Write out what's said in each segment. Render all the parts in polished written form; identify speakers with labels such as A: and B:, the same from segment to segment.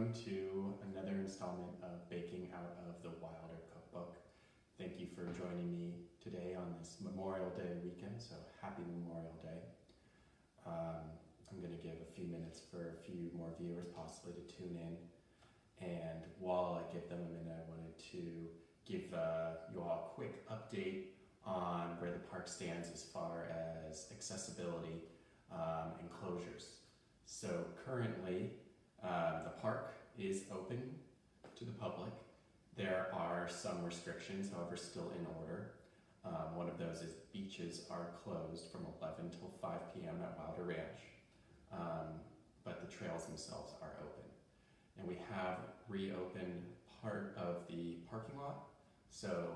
A: welcome to another installment of Baking Out of the Wilder Cookbook. Thank you for joining me today on this Memorial Day weekend, so happy Memorial Day. I'm going to give a few minutes for a few more viewers possibly to tune in, and while I give them a minute, I wanted to give you all a quick update on where the park stands as far as accessibility and closures. So currently, the park is open to the public. There are some restrictions, however, still in order. One of those is beaches are closed from 11 till 5 p.m. at Wilder Ranch, but the trails themselves are open. And we have reopened part of the parking lot, so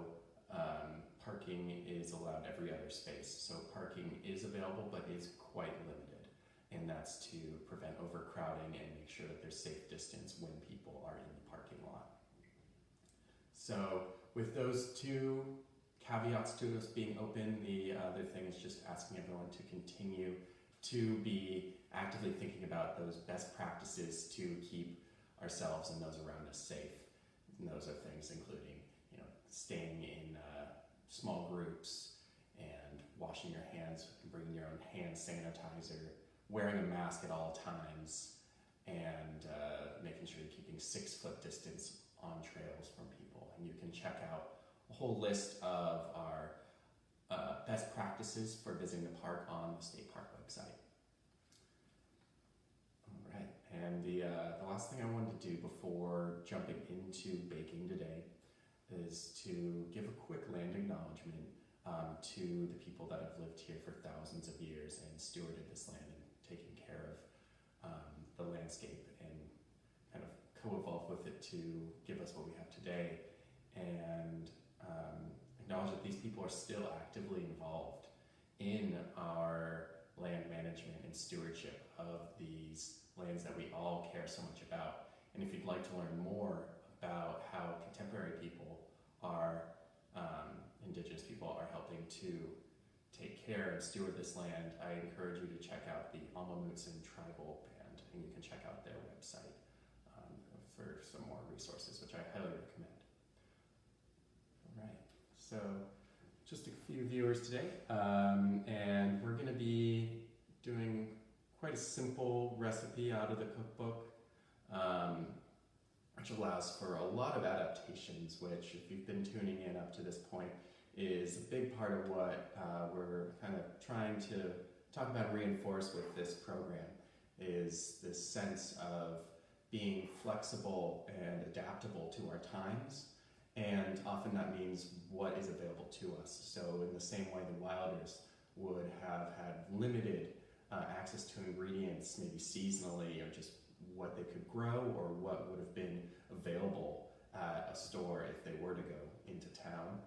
A: parking is allowed every other space. So parking is available, but is quite limited, and that's to prevent overcrowding and make sure that there's safe distance when people are in the parking lot. So with those two caveats to us being open, the other thing is just asking everyone to continue to be actively thinking about those best practices to keep ourselves and those around us safe. And those are things including, staying in small groups and washing your hands and bringing your own hand sanitizer, wearing a mask at all times, and making sure you're keeping 6-foot distance on trails from people. And you can check out a whole list of our best practices for visiting the park on the state park website. All right, and the last thing I wanted to do before jumping into baking today is to give a quick land acknowledgement to the people that have lived here for thousands of years and stewarded this land and taken care of the landscape and kind of co-evolve with it to give us what we have today, and acknowledge that these people are still actively involved in our land management and stewardship of these lands that we all care so much about. And if you'd like to learn more about how contemporary people are, indigenous people are helping to take care and steward this land, I encourage you to check out the Amamutsun Tribal Band, and you can check out their website for some more resources, which I highly recommend. All right, so just a few viewers today, and we're going to be doing quite a simple recipe out of the cookbook, which allows for a lot of adaptations, which, if you've been tuning in up to this point, is a big part of what we're kind of trying to talk about and reinforce with this program, is this sense of being flexible and adaptable to our times, and often that means what is available to us. So in the same way the Wilders would have had limited access to ingredients, maybe seasonally, or just what they could grow or what would have been available at a store if they were to go into town.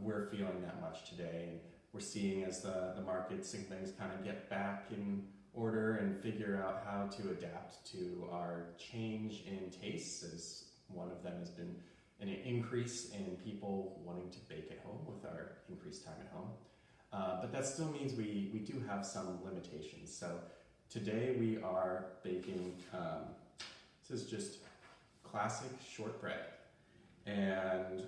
A: We're feeling that much today, and we're seeing as the markets and things kind of get back in order and figure out how to adapt to our change in tastes, as one of them has been an increase in people wanting to bake at home with our increased time at home. But that still means we do have some limitations. So today we are baking, this is just classic shortbread, and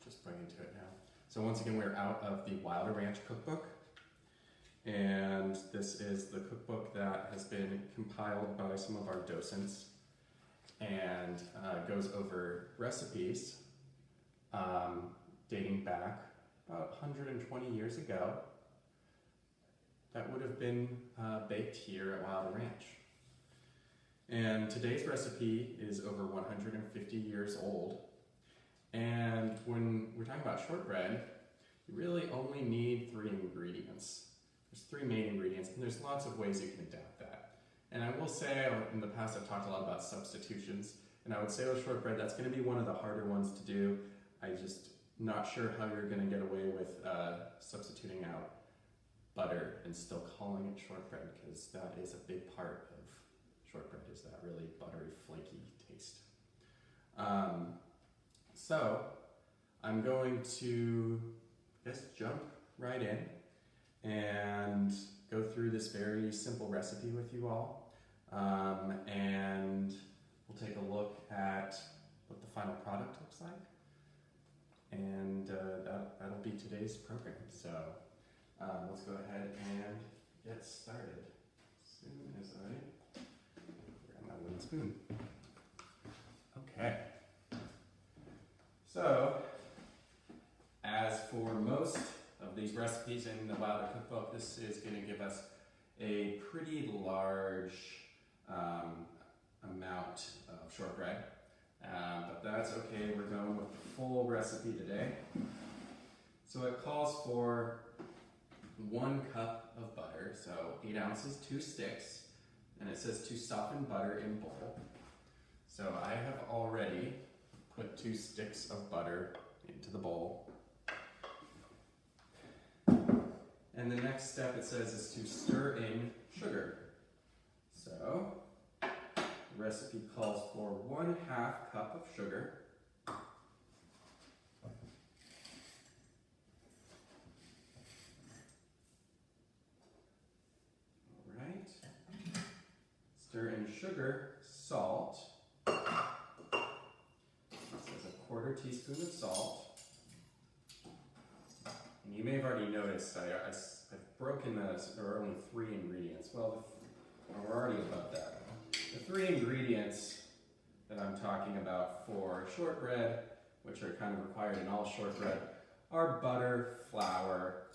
A: just bring into it now. So once again, we're out of the Wilder Ranch Cookbook, and this is the cookbook that has been compiled by some of our docents, and goes over recipes dating back about 120 years ago that would have been baked here at Wilder Ranch. And today's recipe is over 150 years old. And when we're talking about shortbread, you really only need 3 ingredients. There's 3 main ingredients, and there's lots of ways you can adapt that. And I will say, in the past I've talked a lot about substitutions, and I would say with shortbread, that's going to be one of the harder ones to do. I'm just not sure how you're going to get away with substituting out butter and still calling it shortbread, because that is a big part of shortbread, is that really buttery, flaky taste. So I'm going to jump right in and go through this very simple recipe with you all. And we'll take a look at what the final product looks like. And that'll be today's program. So let's go ahead and get started. As soon as I grab my wooden spoon. Okay. So, as for most of these recipes in the Wilder Cookbook, this is going to give us a pretty large amount of shortbread. But that's okay, we're going with the full recipe today. So it calls for 1 cup of butter, so 8 ounces, 2 sticks, and it says to soften butter in bowl. So I have already put 2 sticks of butter into the bowl. And the next step it says is to stir in sugar. So the recipe calls for 1/2 cup of sugar. Alright. Stir in sugar, salt. It says 1/4 teaspoon of salt. And you may have already noticed I've broken those. There are only 3 ingredients. Well, we're already above that. The 3 ingredients that I'm talking about for shortbread, which are kind of required in all shortbread, are butter, flour,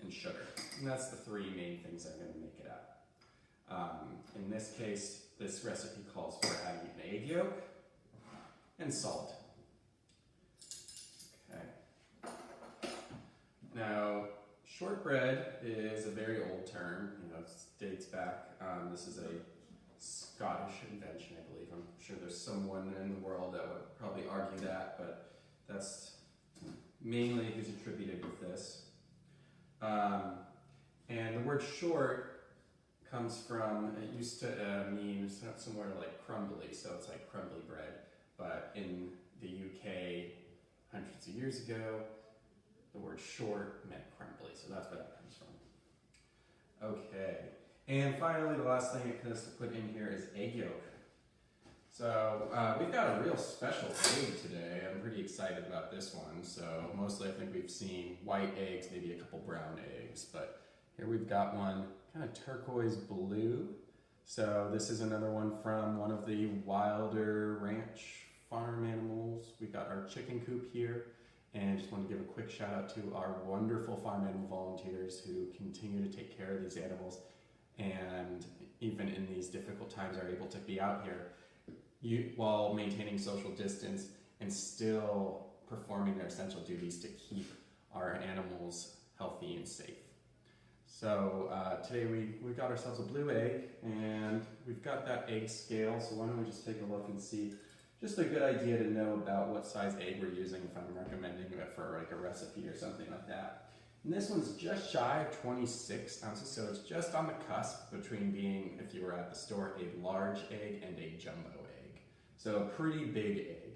A: and sugar. And that's the 3 main things I'm going to make it out. In this case, this recipe calls for adding an egg yolk and salt. Okay. Now, shortbread is a very old term. It dates back. This is a Scottish invention, I believe. I'm sure there's someone in the world that would probably argue that, but that's mainly who's attributed with this. And the word short comes from, it used to mean somewhere like crumbly, so it's like crumbly bread. But in the UK, hundreds of years ago, the word short meant crumbly, so that's where that comes from. Okay, and finally, the last thing it has to put in here is egg yolk. So we've got a real special egg today. I'm pretty excited about this one. So mostly I think we've seen white eggs, maybe a couple brown eggs, but here we've got one kind of turquoise blue. So this is another one from one of the Wilder Ranch farm animals. We've got our chicken coop here. And I just want to give a quick shout out to our wonderful farm animal volunteers who continue to take care of these animals and even in these difficult times are able to be out here while maintaining social distance and still performing their essential duties to keep our animals healthy and safe. So today we got ourselves a blue egg and we've got that egg scale, so why don't we just take a look and see. Just a good idea to know about what size egg we're using if I'm recommending it for like a recipe or something like that. And this one's just shy of 26 ounces, so it's just on the cusp between being, if you were at the store, a large egg and a jumbo egg. So a pretty big egg.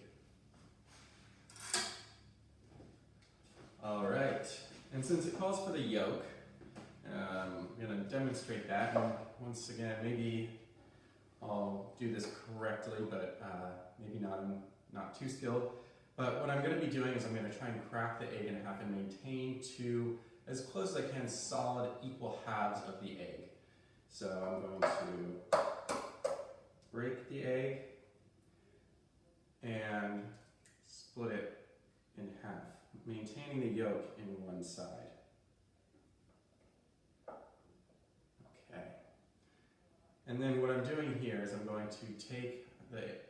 A: All right, and since it calls for the yolk, I'm gonna demonstrate that. And once again, maybe I'll do this correctly, but maybe not too skilled. But what I'm going to be doing is I'm going to try and crack the egg in half and maintain 2, as close as I can, solid equal halves of the egg. So I'm going to break the egg and split it in half, maintaining the yolk in one side. Okay. And then what I'm doing here is I'm going to take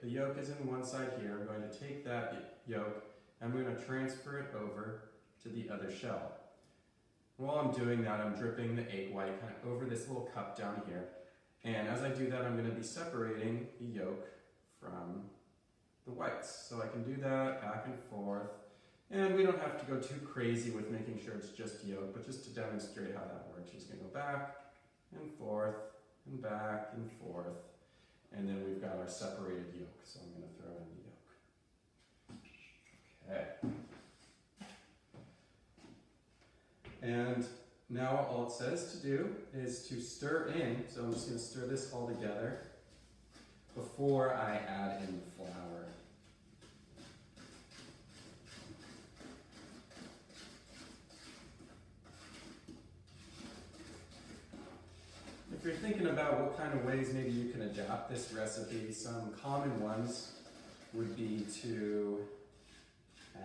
A: the yolk is in one side here. I'm going to take that yolk and I'm going to transfer it over to the other shell. While I'm doing that, I'm dripping the egg white kind of over this little cup down here. And as I do that, I'm going to be separating the yolk from the whites. So I can do that back and forth. And we don't have to go too crazy with making sure it's just yolk, but just to demonstrate how that works, just going to go back and forth and back and forth. And then we've got our separated yolk, so I'm going to throw in the yolk. Okay. And now all it says to do is to stir in, so I'm just going to stir this all together before I add in the flour. If you're thinking about what kind of ways maybe you can adapt this recipe, some common ones would be to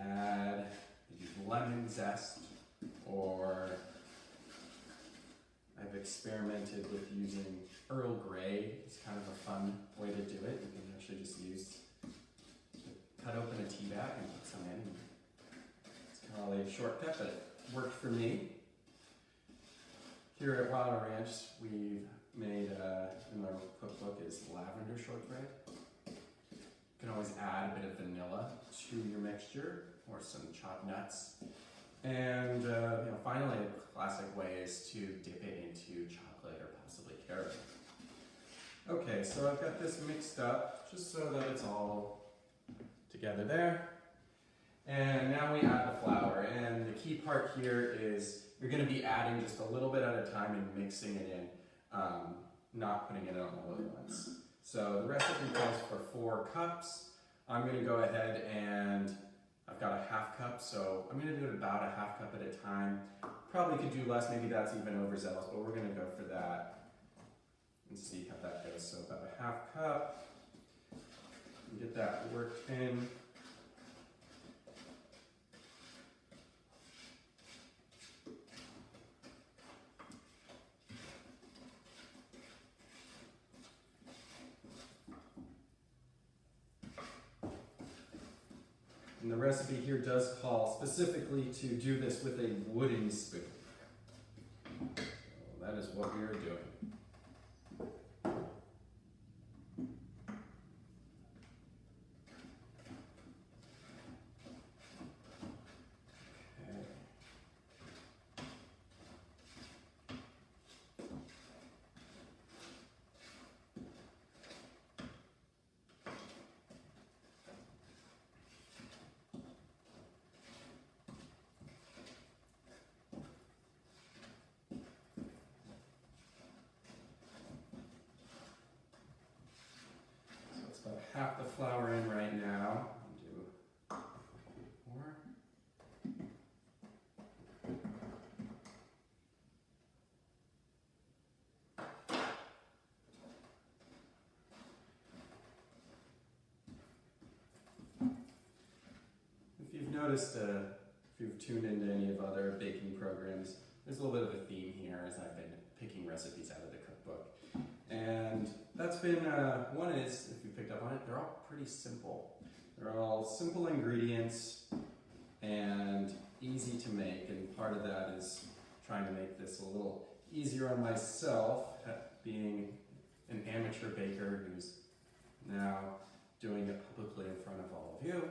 A: add maybe lemon zest, or I've experimented with using Earl Grey. It's kind of a fun way to do it. You can actually just cut open a tea bag and put some in. It's kind of like a shortcut, but it worked for me. Here at Wilder Ranch, we've made, in our cookbook, is lavender shortbread. You can always add a bit of vanilla to your mixture, or some chopped nuts. And finally, a classic way is to dip it into chocolate or possibly caramel. Okay, so I've got this mixed up just so that it's all together there. And now we add the flour, and the key part here is you're going to be adding just a little bit at a time and mixing it in, not putting it in all at once. So the recipe calls for 4 cups. I'm going to go ahead and I've got a half cup, so I'm going to do it about a half cup at a time. Probably could do less, maybe that's even overzealous, but we're going to go for that and see how that goes. So about a half cup, get that worked in. And the recipe here does call specifically to do this with a wooden spoon. So that is what we are doing. About half the flour in right now. Do more. If you've noticed, if you've tuned into any of other baking programs, there's a little bit of a theme here as I've been picking recipes out of the cookbook. And that's been, one is, if you picked up on it, they're all pretty simple. They're all simple ingredients and easy to make, and part of that is trying to make this a little easier on myself, being an amateur baker who's now doing it publicly in front of all of you.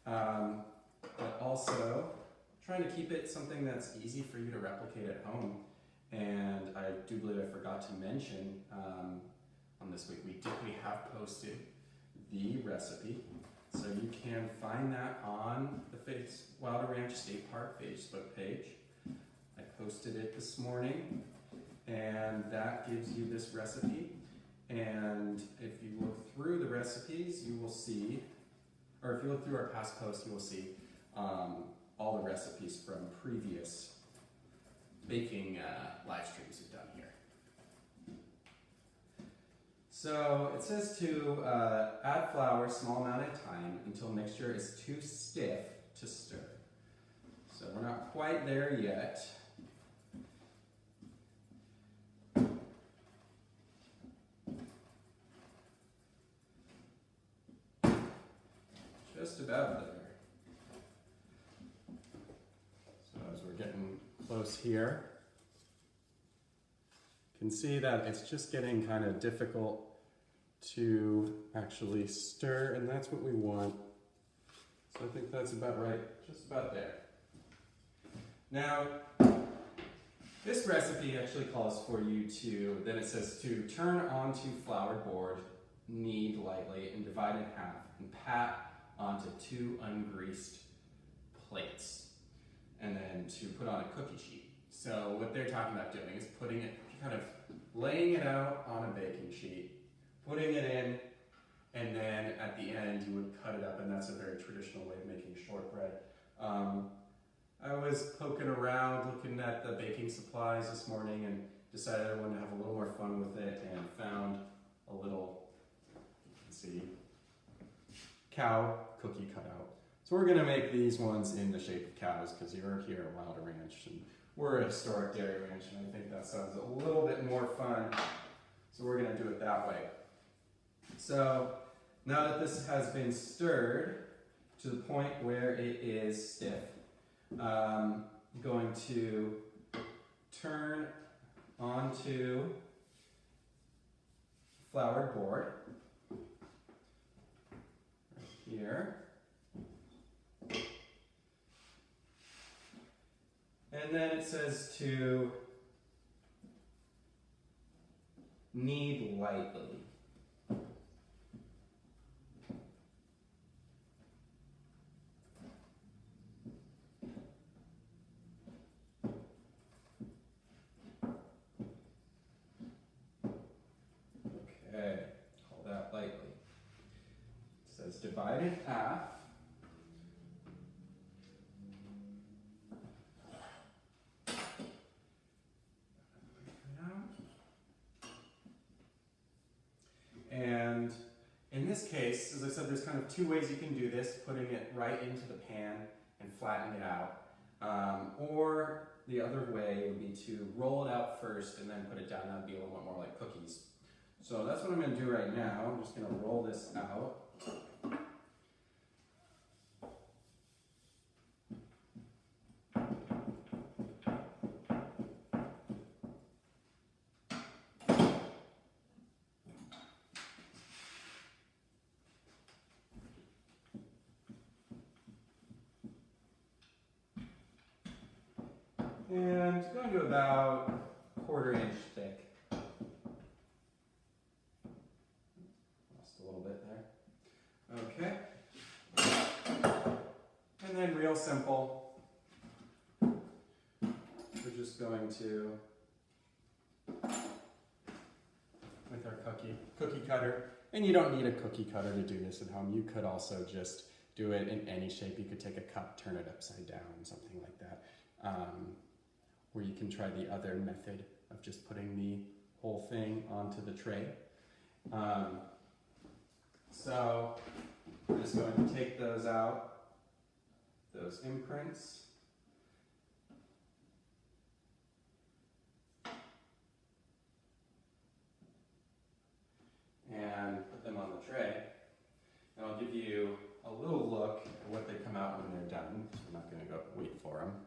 A: But also trying to keep it something that's easy for you to replicate at home. And I do believe I forgot to mention on this week, we have posted the recipe. So you can find that on the Wilder Ranch State Park Facebook page. I posted it this morning, and that gives you this recipe. And if you look through the recipes, you will see, or if you look through our past posts, you will see all the recipes from previous baking live streams we've done here. So it says to add flour small amount at a time until mixture is too stiff to stir. So we're not quite there yet. Just about there. So as we're getting close here, you can see that it's just getting kind of difficult to actually stir, and that's what we want. So I think that's about right, just about there. Now, this recipe actually calls for you to, then it says to turn onto floured board, knead lightly, and divide in half, and pat onto 2 ungreased plates, and then to put on a cookie sheet. So what they're talking about doing is putting it, kind of laying it out on a baking sheet putting it in, and then at the end you would cut it up, and that's a very traditional way of making shortbread. I was poking around looking at the baking supplies this morning and decided I wanted to have a little more fun with it, and found a little, you can see, cow cookie cutout. So we're gonna make these ones in the shape of cows because you're here at Wilder Ranch and we're a historic dairy ranch, and I think that sounds a little bit more fun. So we're gonna do it that way. So now that this has been stirred to the point where it is stiff, I'm going to turn onto floured board right here. And then it says to knead lightly. Okay, hold that lightly. It says divide in half. And in this case, as I said, there's kind of two ways you can do this: putting it right into the pan and flattening it out. Or the other way would be to roll it out first and then put it down. That would be a little bit more like cookies. So that's what I'm going to do right now. I'm just going to roll this out. And it's going to about 1/4 inch thick. Lost a little bit there. Okay. And then real simple, we're just going to, with our cookie cutter, and you don't need a cookie cutter to do this at home. You could also just do it in any shape. You could take a cup, turn it upside down, something like that. Or you can try the other method of just putting the whole thing onto the tray. So we're just going to take those out, those imprints. And put them on the tray. And I'll give you a little look at what they come out when they're done. I'm not going to go wait for them.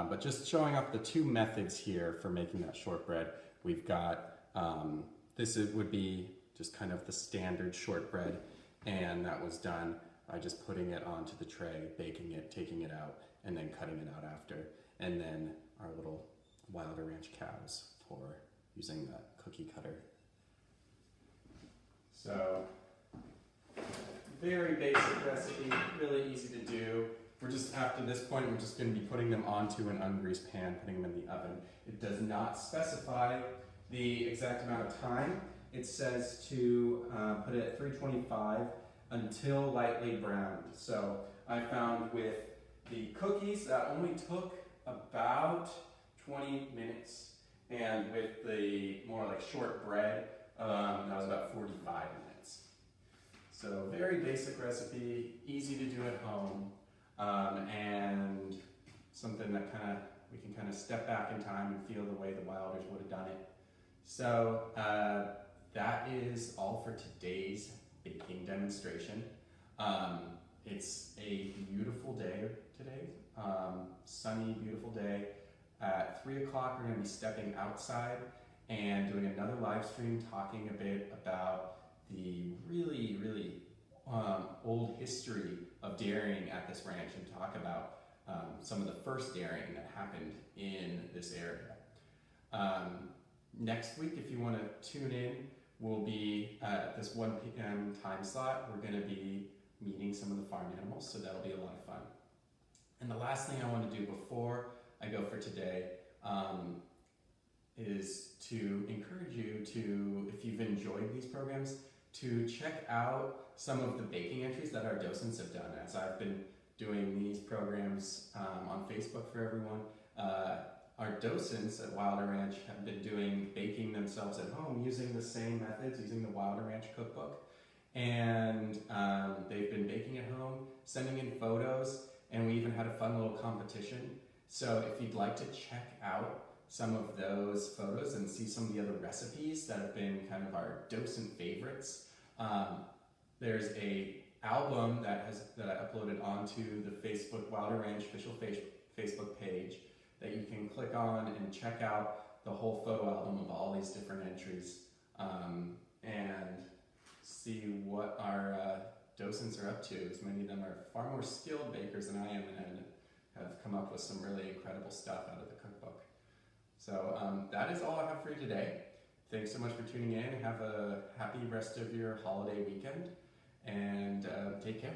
A: But just showing off the two methods here for making that shortbread. We've got, would be just kind of the standard shortbread, and that was done by just putting it onto the tray, baking it, taking it out, and then cutting it out after. And then our little Wilder Ranch cows for using that cookie cutter. So, very basic recipe, really easy to do. We're just, after this point, we're just going to be putting them onto an ungreased pan, putting them in the oven. It does not specify the exact amount of time. It says to put it at 325 until lightly browned. So I found with the cookies that only took about 20 minutes. And with the more like shortbread, that was about 45 minutes. So very basic recipe, easy to do at home. And something that we can kind of step back in time and feel the way the Wilders would have done it. So that is all for today's baking demonstration. It's a beautiful day today, sunny, beautiful day. At 3 o'clock, we're going to be stepping outside and doing another live stream talking a bit about the really, really old history of dairying at this ranch, and talk about some of the first dairying that happened in this area. Next week, if you want to tune in, we'll be at this 1 p.m. time slot. We're going to be meeting some of the farm animals, so that'll be a lot of fun. And the last thing I want to do before I go for today is to encourage you to, if you've enjoyed these programs, to check out some of the baking entries that our docents have done. As I've been doing these programs on Facebook for everyone, our docents at Wilder Ranch have been doing baking themselves at home using the same methods, using the Wilder Ranch Cookbook. And they've been baking at home, sending in photos, and we even had a fun little competition. So if you'd like to check out some of those photos and see some of the other recipes that have been kind of our docent favorites, there's a album that I uploaded onto the Facebook Wilder Ranch official Facebook page that you can click on and check out the whole photo album of all these different entries and see what our docents are up to. As many of them are far more skilled bakers than I am and have come up with some really incredible stuff out of the cookbook. So that is all I have for you today. Thanks so much for tuning in. Have a happy rest of your holiday weekend and take care.